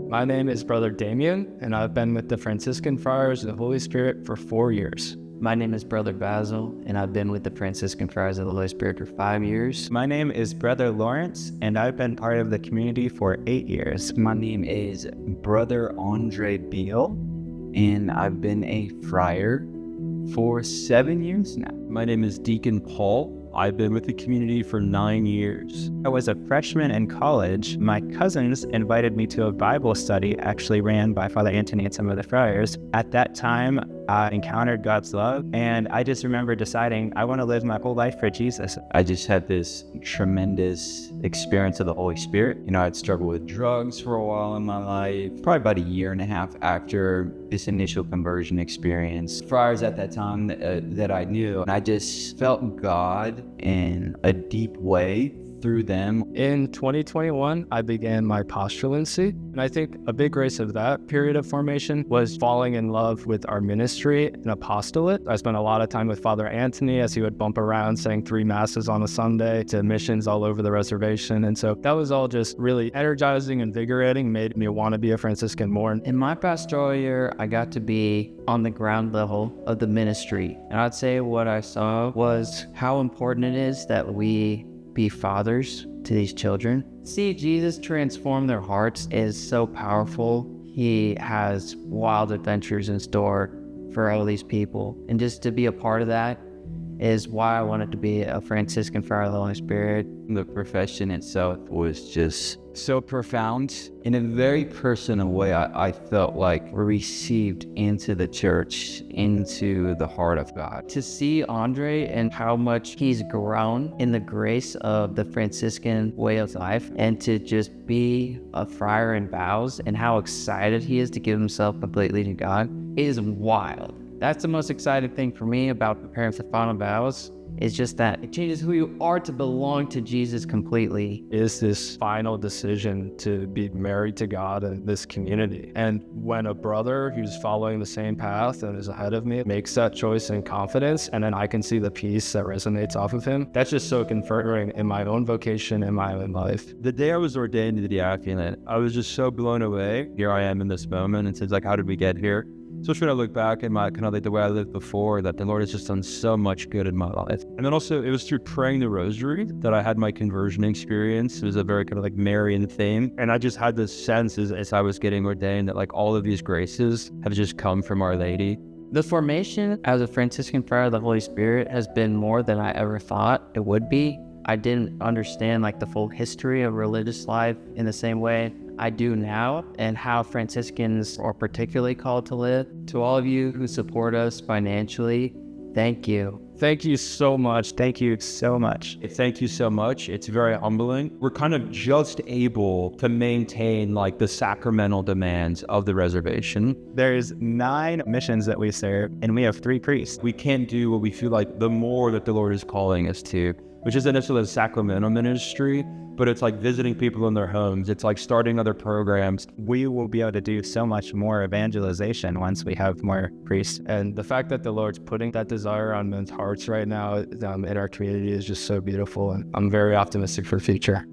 My name is Brother Damien, and I've been with the Franciscan Friars of the Holy Spirit for 4 years. My name is Brother Basil, and I've been with the Franciscan Friars of the Holy Spirit for 5 years. My name is Brother Lawrence, and I've been part of the community for 8 years. My name is Brother Andre Beal, and I've been a friar for 7 years now. My name is Deacon Paul. I've been with the community for 9 years. I was a freshman in college. My cousins invited me to a Bible study actually ran by Father Anthony and some of the friars. At that time, I encountered God's love, and I just remember deciding I want to live my whole life for Jesus. I just had this tremendous experience of the Holy Spirit. I'd struggled with drugs for a while in my life, probably about a year and a half after this initial conversion experience. Friars at that time that I knew, and I just felt God in a deep way through them. In 2021, I began my postulancy, and I think a big grace of that period of formation was falling in love with our ministry and apostolate. I spent a lot of time with Father Anthony as he would bump around saying 3 masses on a Sunday to missions all over the reservation, and so that was all just really energizing, invigorating, made me want to be a Franciscan more. In my pastoral year, I got to be on the ground level of the ministry, and I'd say what I saw was how important it is that we be fathers to these children. See Jesus transform their hearts is so powerful. He has wild adventures in store for all these people, and just to be a part of that is why I wanted to be a Franciscan Friar of the Holy Spirit. The profession itself was just so profound. In a very personal way, I felt like received into the church, into the heart of God. To see Andre and how much he's grown in the grace of the Franciscan way of life, and to just be a friar in vows and how excited he is to give himself completely to God is wild. That's the most exciting thing for me about preparing for final vows. It's just that it changes who you are to belong to Jesus completely. Is this final decision to be married to God in this community. And when a brother who's following the same path and is ahead of me makes that choice in confidence, and then I can see the peace that resonates off of him, that's just so confirming in my own vocation, in my own life. The day I was ordained to the diaconate, I was just so blown away. Here I am in this moment, and it's like, how did we get here? Especially when I look back at my kind of like the way I lived before, that the Lord has just done so much good in my life. And then also it was through praying the rosary that I had my conversion experience. It was a very kind of like Marian theme. And I just had this sense as I was getting ordained that like all of these graces have just come from Our Lady. The formation as a Franciscan Friar of the Holy Spirit has been more than I ever thought it would be. I didn't understand like the full history of religious life in the same way I do now, and how Franciscans are particularly called to live. To all of you who support us financially, thank you. Thank you so much. Thank you so much. Thank you so much. It's very humbling. We're kind of just able to maintain like the sacramental demands of the reservation. There's 9 missions that we serve, and we have 3 priests. We can't do what we feel like the more that the Lord is calling us to, which isn't necessarily the sacramental ministry, but it's like visiting people in their homes. It's like starting other programs. We will be able to do so much more evangelization once we have more priests. And the fact that the Lord's putting that desire on men's hearts right now in our community is just so beautiful. And I'm very optimistic for the future.